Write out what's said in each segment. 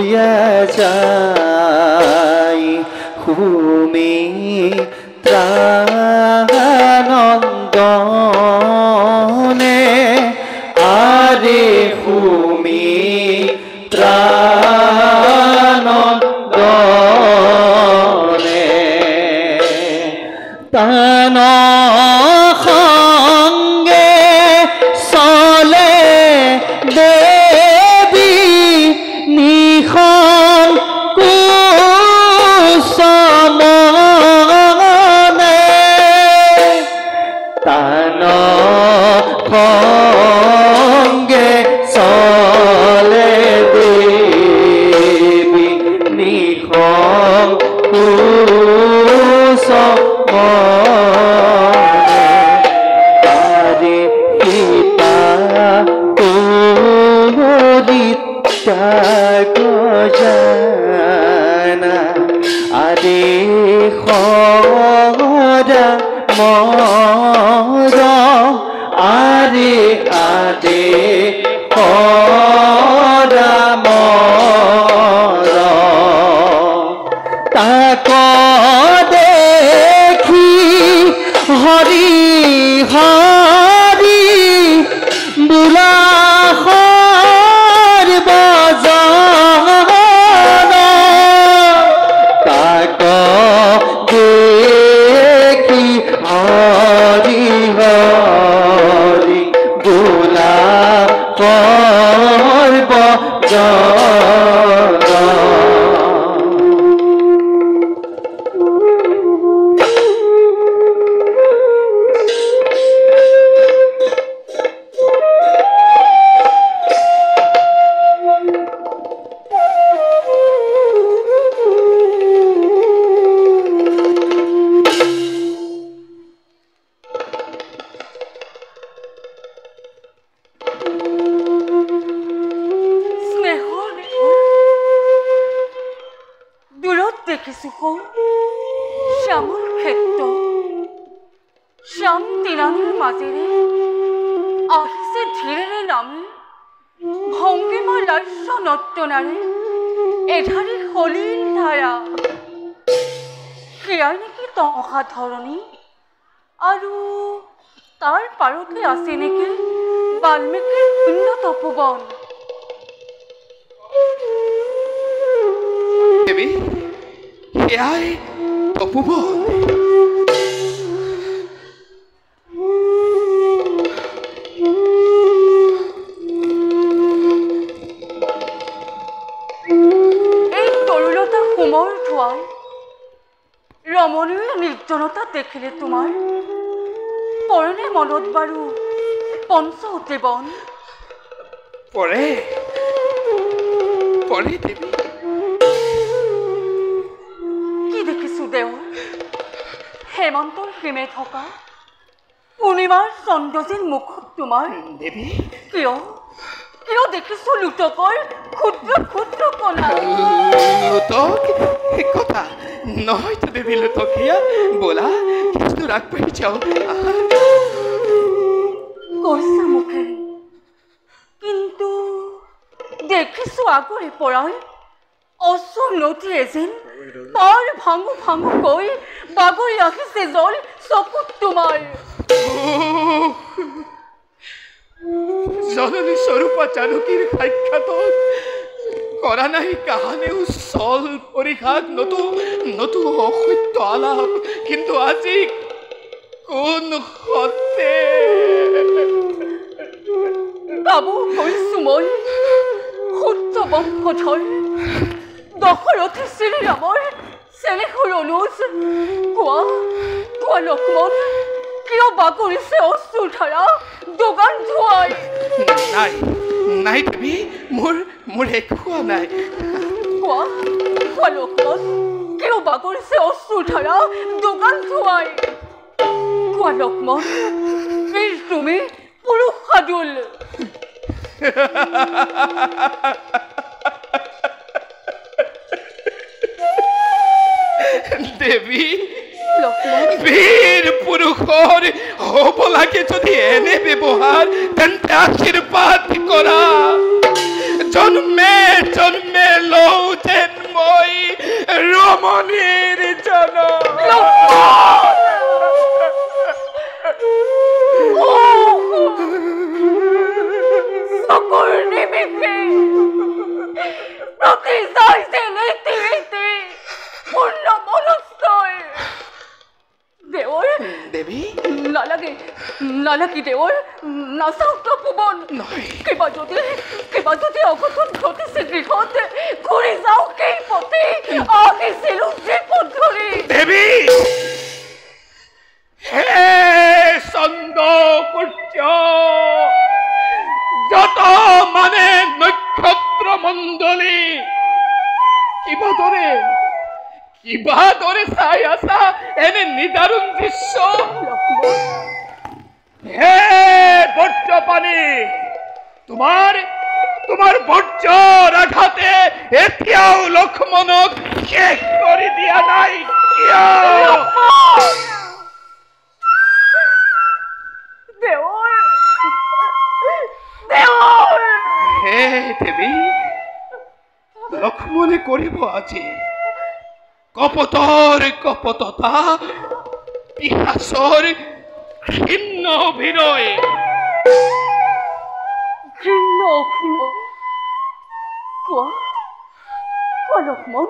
হইয়া যায় সুমিত্রানন্দনে আরে সুমিত্রানন্দনে তান সঙ্গে চলে দেবী নিখন কুসমনে তান সঙ্গে চলে দেবী নিখন কুসমনে আরে পিতা তোরিতা গজানা আরে খরা মর আরে আদে খরা মর তাক দেখি হরি হরি বুলা বজান তাক দেখি হরি হরি বুলা শ্যামল ক্ষেত্র শ্যাম তিৰাণীৰ মাজেৰে আহিছে ধীৰেৰে নামি ভংগীমা লাস্য নৰ্তনাৰে এধাৰি সলিল ধাৰা সেয়াই নেকি তহা ধৰণী আৰু তাৰ পাৰতে আছে নেকি বাল্মীকিৰ শূন্য তপোবন দেৱী এয়াই তপোবন এই তৰুলতা কোমৰ ধোৱাই ৰমণীয় নিৰ্জনতা দেখিলে তোমাৰ পৰণে মনত বাৰু পঞ্চৱতী বন পৰে পৰে দেৱী হেমন্তৰ হিমে থকা পূৰ্ণিমাৰ চন্দ্ৰজীৰ মুখত তোমাৰ দেৱী কিয় কিয় দেখিছো লুটকৰ ক্ষুদ্ৰ ক্ষুদ্ৰ কণা লুটক কথা নহয়তো দেৱী লুটকীয়া বোলা কিছু ৰাগ পাই যাওঁ কৈছা মুখেৰে কিন্তু দেখিছো আগৰে পৰাই অচনতি এজেন পাৰ ভাঙু ভাঙু কৈ বাগৰি আহিছে জল চকুত তোমাৰ জননী স্বৰূপা জানকীৰ সাক্ষাৎ কৰা নাই কাহানেও চল পৰীক্ষাত নতু অসত্য আলাপ কিন্তু আজি কোন সতে বাবু হৈছো মই সূৰ্য বংশধৰ দশৰথী শ্ৰীৰামৰ চেনেহৰ অনুজ কোৱা লক্ষ্মণ কিয় বাগৰিছে অশ্ৰুধাৰা যোগান ধোৱাই নাই দেৱী মোৰ একো হোৱা নাই কোৱা লক্ষ্মণ কিয় বাগৰিছে অশ্ৰুধাৰা যোগান ধোৱাই কোৱা লক্ষ্মণ তুমি পুৰুষ সাদুল দেৱী বীৰ পুৰুষৰ হ'ব লাগে যদি এনে ব্যৱহাৰ তেন্তে আশীৰ্বাদ কৰা জন্মে জন্মে লওঁ প্ৰতি যাইছে নীতি পূৰ্ণ মনস্থই দেৱৰ দেৱী নালাগে দেৱৰ নাচাওক তপোবন কিবা যদি অঘটন ঘটিছে গৃহত ঘূৰি যাওক এই পথে আহিছিলো যে পথ ধৰি দেৱী হে চন্দ্ৰ সূৰ্য যত মানে নক্ষত্ৰ মণ্ডলী কিবা দৰে চাই আছা এনে নিদাৰুণ দৃশ্য হে বজ্ৰপানী তোমাৰ বজ্ৰৰ আঘাতে এতিয়াও লক্ষ্মণক শেষ কৰি দিয়া নাই কিয় হে দেৱী লক্ষ্মণে কৰিব আজি কপটতা পিশাচৰ ঘৃণ্য অভিনয় কোৱা লক্ষ্মণ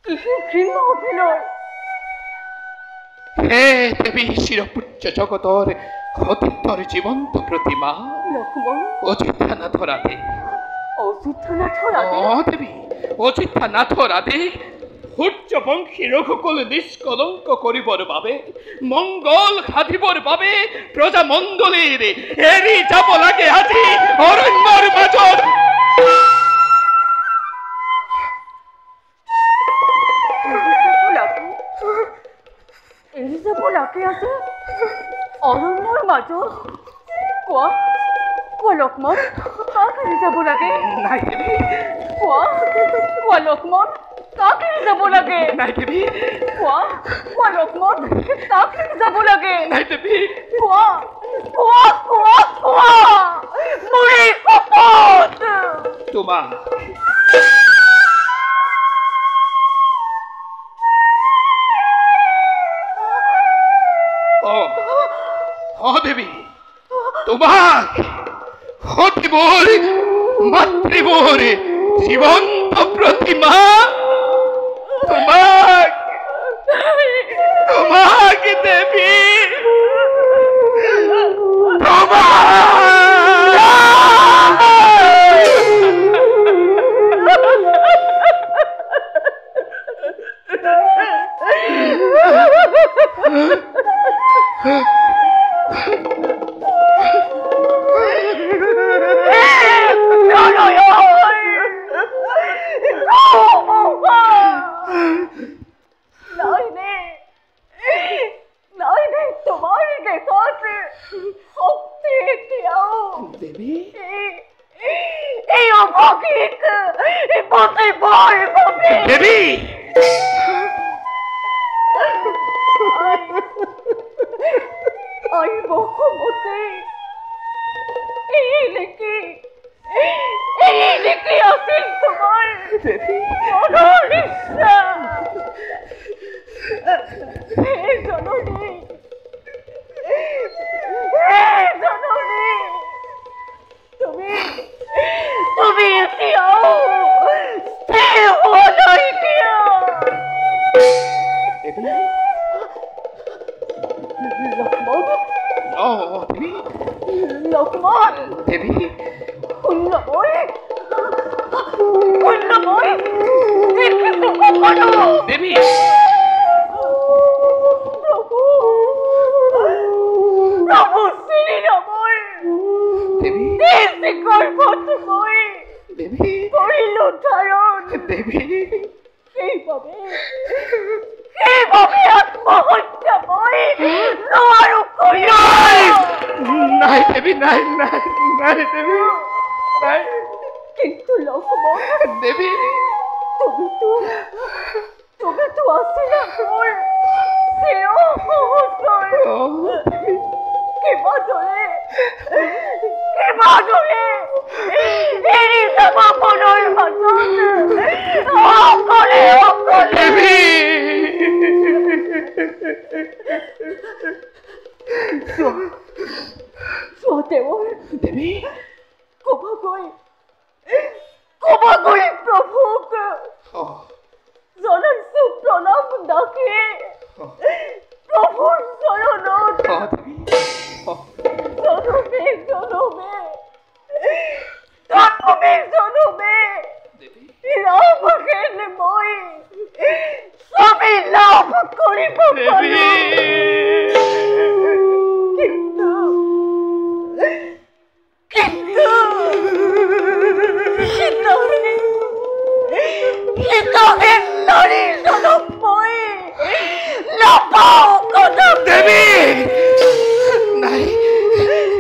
কিহে ঘৃণ্য অভিনয় হে দেৱী চিৰপূজ্য জগতৰ সতীৰ্থৰ জীৱন্ত প্ৰতিমা লক্ষ্মণ অযোধ্যানাথৰ আদেশ দেৱী অযোধ্যানাথৰ আদেশ সূৰ্যবংশী ৰঘুকুল নিষ্কলংক কৰিবৰ বাবে মংগল সাধিবৰ বাবে প্ৰজামণ্ডলীৰ এৰি যাব লাগে আজি অৰণ্যৰ মাজত এৰি যাব লাগে আজি অৰণ্যৰ মাজত কোৱা লক্ষ্মণ কাক এৰি যাব লাগে নাই দেৱী কোৱা লক্ষ্মণ কাক এৰি যাব লাগে নাই দেৱী কোৱা লক্ষ্মণ কাক এৰি যাব লাগে নাই দেৱী কোৱা মোৰে শপত তোমাক দেৱী তোমাক সতীবোৰ মাতৃবোৰ জীৱন্ত প্ৰতিমা তোমাক দেৱী কবা গৈ প্ৰভু জনাইছো প্ৰণাম ডাকে প্ৰভুৰ চৰণত জনমে জনমে ৰামহেন মই স্বামী লাভ কৰিব পাৰো কিন্তু শীতহীন নাৰীৰ জনম মই নাপাওঁ কদম দেৱী নাই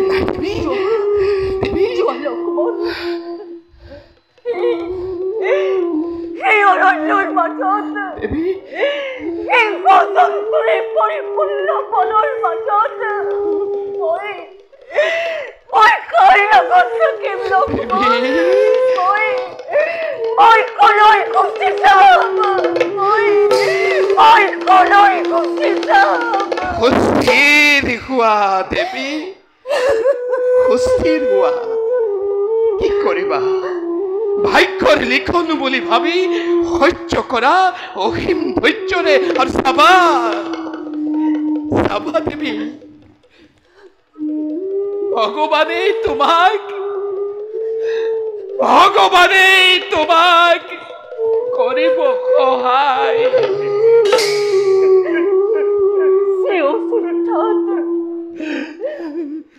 নাই দেৱী দেৱী লক্ষ্মণ সেই অৰণ্যৰ মাজত সিংহ-জন্তুৰে পৰিপূৰ্ণ বনৰ মাজত মই কাৰ আগত থাকিম লক্ষ্মণ মই কলৈ গুচি যাম মই কলৈ গুচি যাম সুস্থিৰ হোৱা দেৱী সুস্থিৰ হোৱা কি কৰিবা ভাগ্যৰ লিখন বুলি ভাবি সহ্য কৰা অসীম ধৈৰ্যৰে আৰু চাবা দেৱী ভগৱানেই তোমাক কৰিব সহায়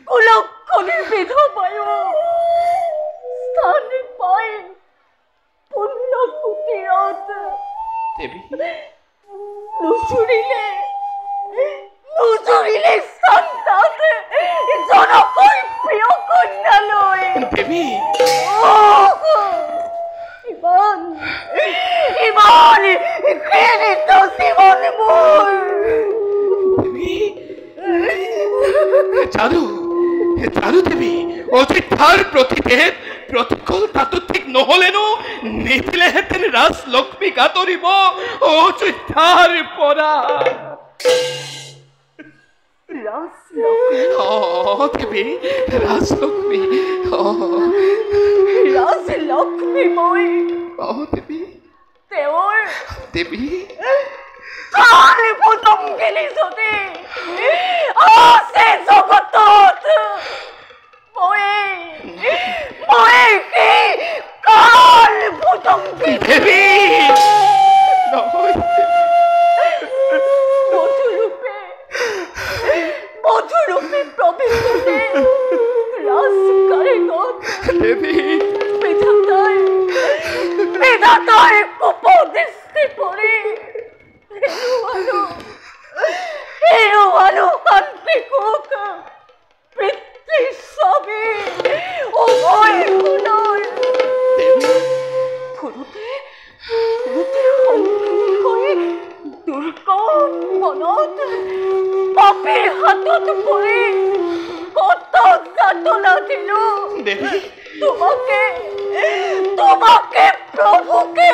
কুলক্ষণীৰ বিধবায়ো স্থান পাই পূৰ্ণ কুটিৰত নুজুৰিলে স্থান জনকৰ প্ৰিয় কন্যালৈ দেৱী ইমান ঘৃণিত জীৱন মোৰ জানো দেৱী অযোধ্যাৰ প্ৰতিভেদ প্ৰতিকূল তাতো ঠিক নহলেনো নিদিলেহেঁতেন ৰাজলক্ষ্মীক আঁতৰিব অযোধ্যাৰ পৰা দেৱী ৰাজলক্ষ্মী মই তেওঁৰ দেৱী পতংগিনী যদি আছে জগতত মই সেই কাল পতংগিনী দেৱী মধুৰূপে প্ৰৱেশ কৰে ৰাজকাৰেঙত বিধাতাৰ কুপদৃষ্টি পৰি হেৰুৱালো শান্তি সুখ পিতৃ স্বামী উভয় গুণৰ ফুৰোতে সংগী দুৰ্গম বনত পাপীৰ হাতত পৰি কত যাতনা দিলো তোমাকে প্ৰভুকে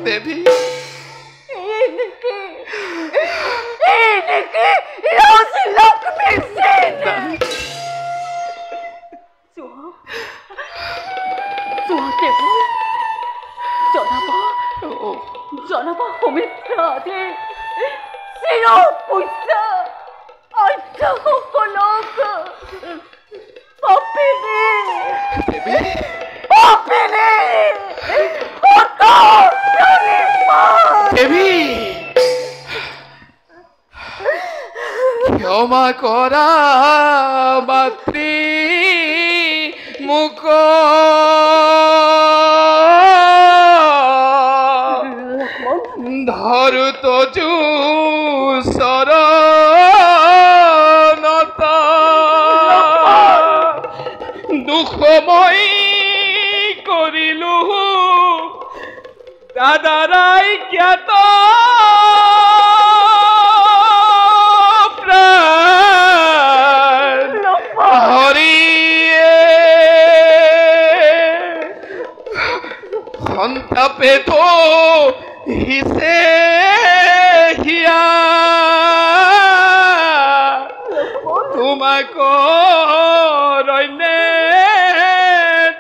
দেৱী এনেকে ৰাজলক্ষ্মীৰ জনাবা সুমিত্ৰা আদি চিৰ পূজ্য আৰ্যসকলক পাপিনী দেৱী ক্ষমা কৰা মাতৃ মুখ ধৰুত চৰণত দুখময় কৰিলু দাদাৰাই জ্ঞাত হৰিয়ে সন্তাপে তো হিসে হিয়া তোমাক ৰইনে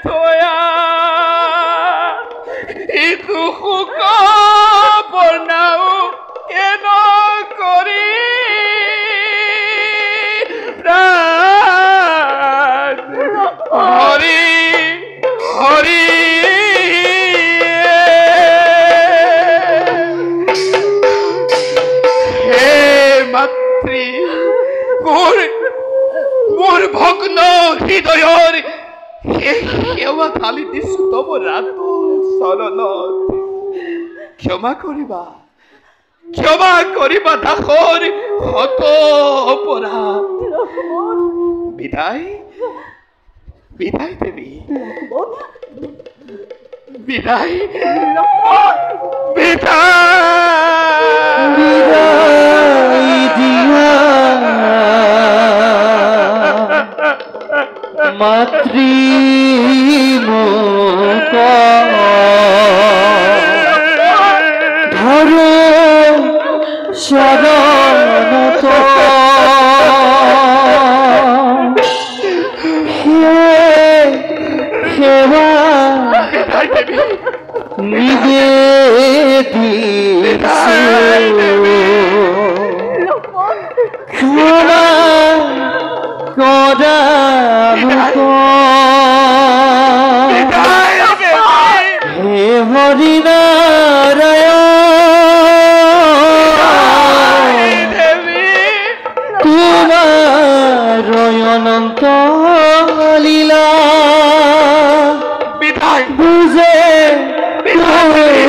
থয়া দুখুক বৰ্ণাও কেন কৰি হৰি হৰি হে মাতৃ মোৰ ভগ্ন হৃদয়ৰ সেৱা ঢালি দিছো তব ৰাত চৰণত ক্ষমা কৰিবা দাসৰ হত অপৰাধ বিদায় দেৱী বিদায় মাতৃ মুখ ধরো শরণত সেবা ক্ষমা করা হে হরিনারায়ণ তোমার অনন্ত লীলা বুঝে বুঝে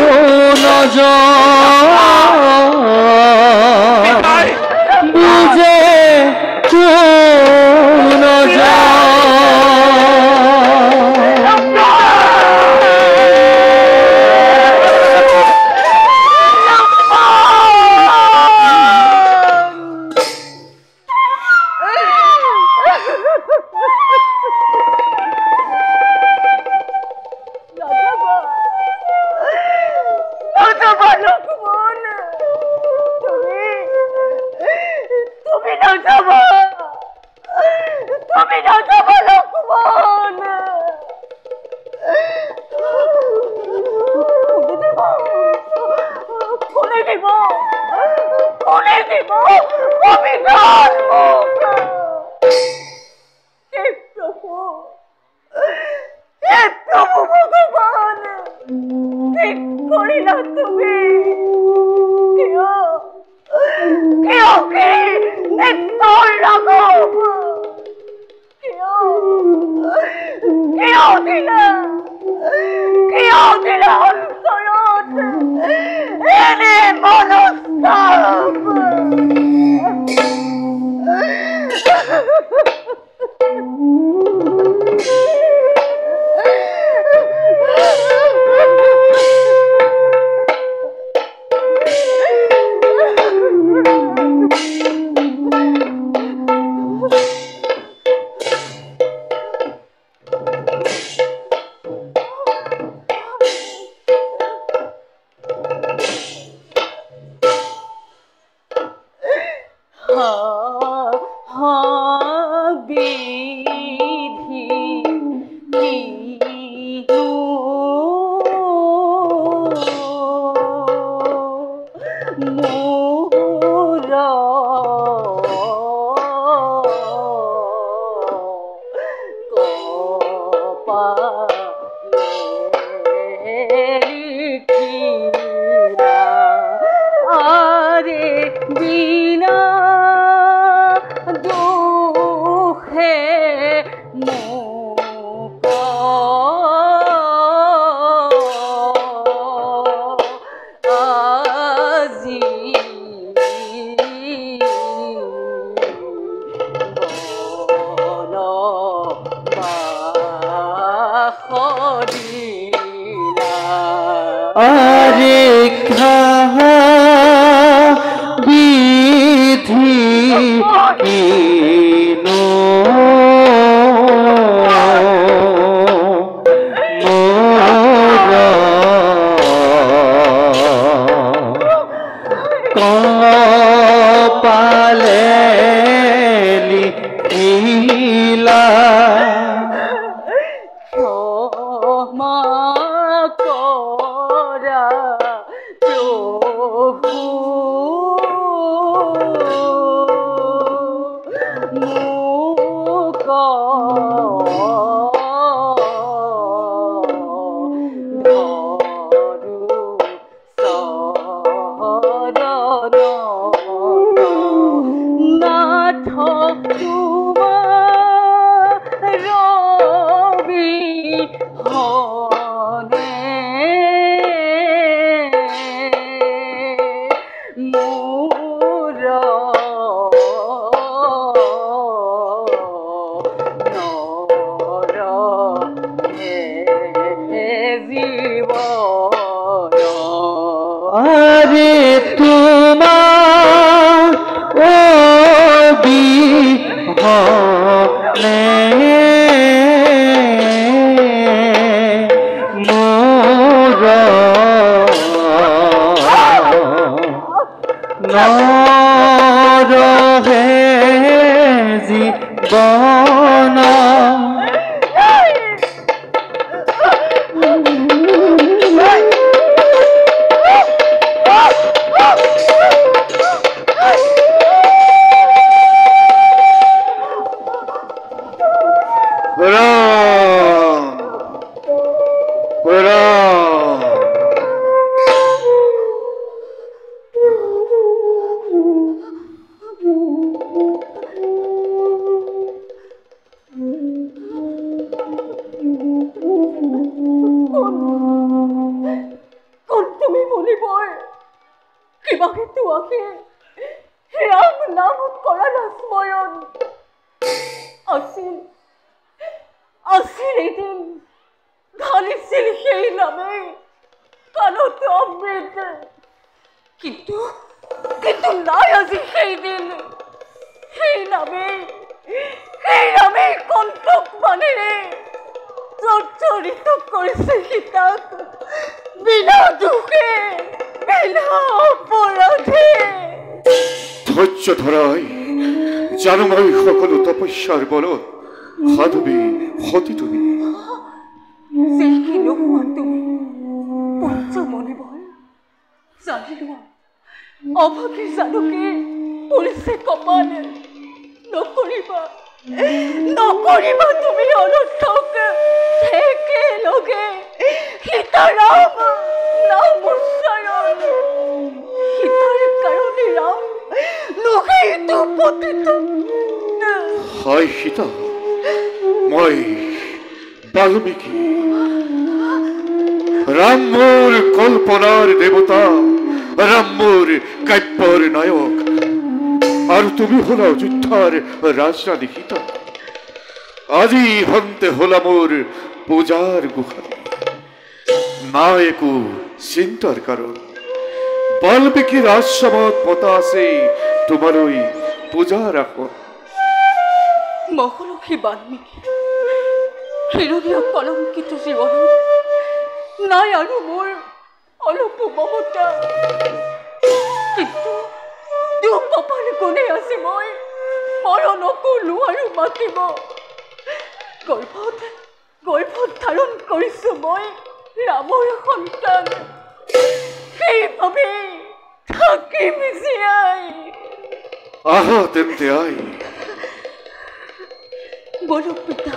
আরে তোমার অবিহনে মোর নরহে জীবন প্রণাম প্রণাম। কোন তুমি মনিবর কিভাবে তোমাকে রাম নাম করালা স্মরণ আসিল আসিল এদিন ঢালিছিল সেই নামে কানত অমৃত কিন্তু কিন্তু নাই আজি সেই দিন সেই নামে কণ্টক মানে জর্জরিত করেছে সীতাক বিনা দুঃখে বিনা অপরাধে। ধৈর্য ধরাই জানমাই সকলো তপস্যার বলত সাধবী হতি তুমি। সেই নোহোৱা তুমি পঞ্চ মনিবৰ জানি লোৱা অভাগী জানুকে পৰিছে কপাল নকৰিবা নকৰিবা তুমি অনৰ্থক একেলগে সীতাৰাম নাম উচ্চাৰণ সীতাৰ কাৰণে ৰাম লোকেইটো পতিত। হায় সীতা, মই বাল্মীকি রাম মোর কল্পনার দেবতা, রাম মোর কাব্যর নায়ক, আর তুমি হল অযোধ্যার রাজরানী সীতা। আজি হন্তে হলা মোর পূজার গুহারি না একু চিন্তার কারণ বাল্মীকির আশ্রমত পতা আছে তোমার ওই পূজা রাখো। মহর্ষি বাল্মীকি হিরণীয় কলঙ্কিত জীৱনত নাই আৰু মোৰ অলপ মমতা, কিন্তু দুখ কপাল গুণে আছে মই মৰণকো নোৱাৰো মাতিব। গৰ্ভত ধাৰণ কৰিছো মই ৰামৰ সন্তান, সেইভাৱে থাকিম জীয়াই। আহা তেন্তে আই বলো পিতা